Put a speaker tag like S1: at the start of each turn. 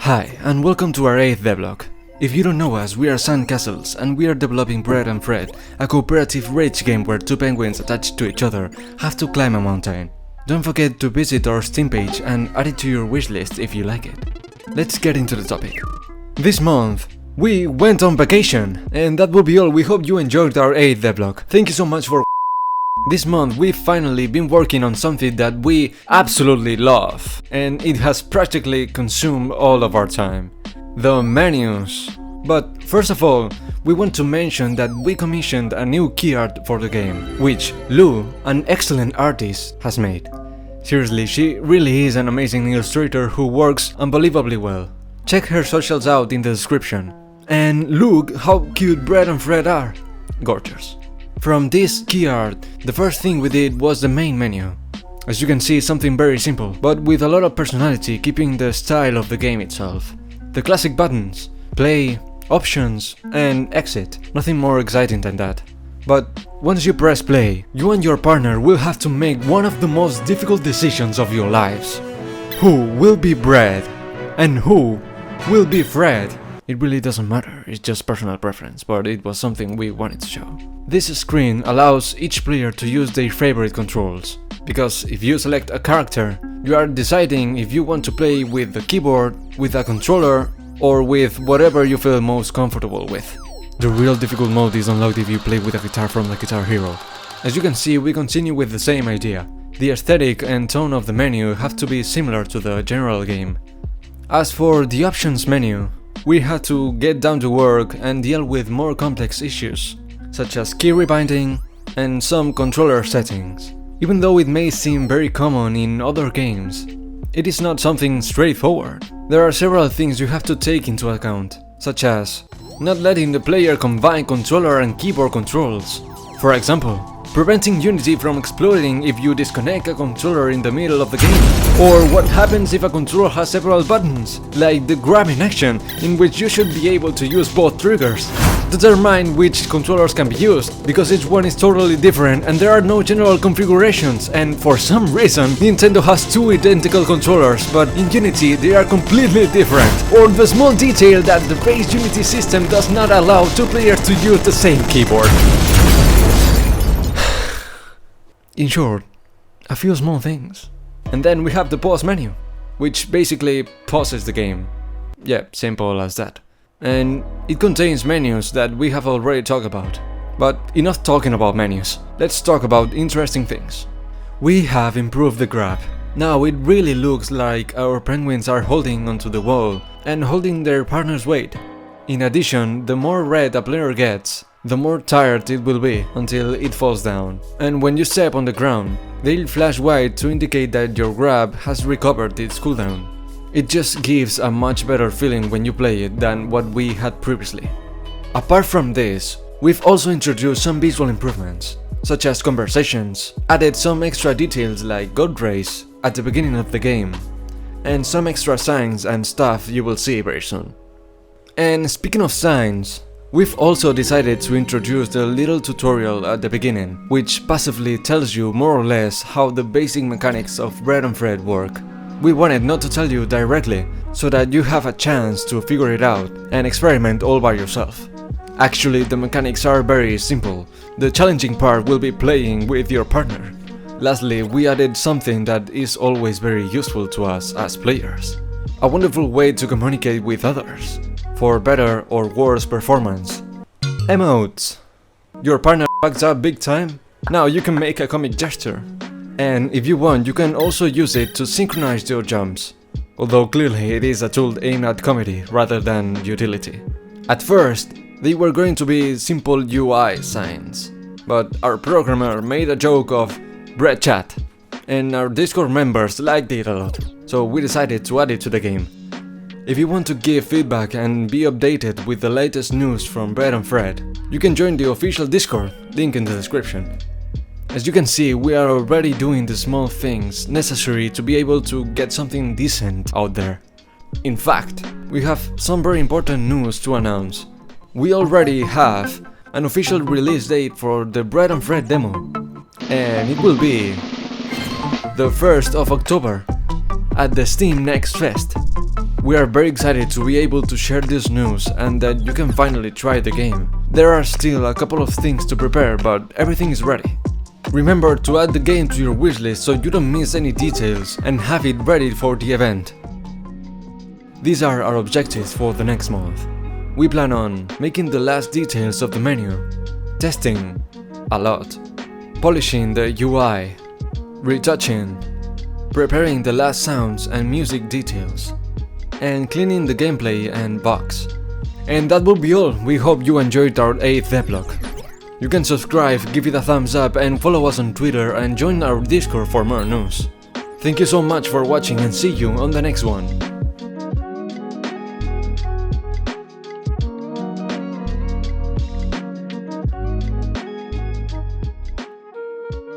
S1: Hi, and welcome to our 8th devlog. If you don't know us, we are Sandcastles, and we are developing Bread and Fred, a cooperative rage game where two penguins attached to each other have to climb a mountain. Don't forget to visit our Steam page and add it to your wishlist if you like it. Let's get into the topic. This month, we went on vacation, and that will be all. We hope you enjoyed our 8th devlog. Thank you so much for This month we've finally been working on something that we absolutely love, and it has practically consumed all of our time: the menus. But first of all, we want to mention that we commissioned a new key art for the game, which Lou, an excellent artist, has made. Seriously, she really is an amazing illustrator who works unbelievably well. Check her socials out in the description. And look how cute Bread and Fred are. Gorgeous. From this key art, the first thing we did was the main menu. As you can see, something very simple, but with a lot of personality, keeping the style of the game itself. The classic buttons: play, options, and exit. Nothing more exciting than that. But once you press play, you and your partner will have to make one of the most difficult decisions of your lives. Who will be Bread? And who will be Fred? It really doesn't matter, it's just personal preference, but it was something we wanted to show. This screen allows each player to use their favorite controls, because if you select a character, you are deciding if you want to play with the keyboard, with a controller, or with whatever you feel most comfortable with. The real difficult mode is unlocked if you play with a guitar from the Guitar Hero. As you can see, we continue with the same idea. The aesthetic and tone of the menu have to be similar to the general game. As for the options menu, we had to get down to work and deal with more complex issues, such as key rebinding and some controller settings. Even though it may seem very common in other games, it is not something straightforward. There are several things you have to take into account, such as not letting the player combine controller and keyboard controls. For example, preventing Unity from exploding if you disconnect a controller in the middle of the game. Or what happens if a controller has several buttons, like the grabbing action, in which you should be able to use both triggers. Determine which controllers can be used, because each one is totally different and there are no general configurations, and for some reason Nintendo has two identical controllers, but in Unity they are completely different. Or the small detail that the base Unity system does not allow two players to use the same keyboard. In short, a few small things. And then we have the pause menu, which basically pauses the game. Yeah, simple as that. And it contains menus that we have already talked about. But enough talking about menus, let's talk about interesting things. We have improved the grab. Now it really looks like our penguins are holding onto the wall and holding their partner's weight. In addition, the more red a player gets, the more tired it will be until it falls down. And when you step on the ground, they'll flash white to indicate that your grab has recovered its cooldown. It just gives a much better feeling when you play it than what we had previously. Apart from this, we've also introduced some visual improvements, such as conversations, added some extra details like God rays at the beginning of the game, and some extra signs and stuff you will see very soon. And speaking of signs, we've also decided to introduce the little tutorial at the beginning, which passively tells you more or less how the basic mechanics of Bread and Fred work. We wanted not to tell you directly, so that you have a chance to figure it out and experiment all by yourself. Actually, the mechanics are very simple. The challenging part will be playing with your partner. Lastly, we added something that is always very useful to us as players: a wonderful way to communicate with others, for better or worse performance. Emotes. Your partner fucks up big time? Now you can make a comic gesture. And if you want, you can also use it to synchronize your jumps. Although clearly it is a tool aimed at comedy rather than utility. At first, they were going to be simple UI signs, but our programmer made a joke of Bread Chat, and our Discord members liked it a lot, so we decided to add it to the game. If you want to give feedback and be updated with the latest news from Bread and Fred, you can join the official Discord, link in the description. As you can see, we are already doing the small things necessary to be able to get something decent out there. In fact, we have some very important news to announce. We already have an official release date for the Bread and Fred demo, and it will be the 1st of October at the Steam Next Fest. We are very excited to be able to share this news and that you can finally try the game. There are still a couple of things to prepare, but everything is ready. Remember to add the game to your wishlist so you don't miss any details and have it ready for the event. These are our objectives for the next month. We plan on making the last details of the menu, testing a lot, polishing the UI, retouching, preparing the last sounds and music details, and cleaning the gameplay and bugs. And that will be all. We hope you enjoyed our 8th devlog. You can subscribe, give it a thumbs up and follow us on Twitter and join our Discord for more news. Thank you so much for watching and see you on the next one.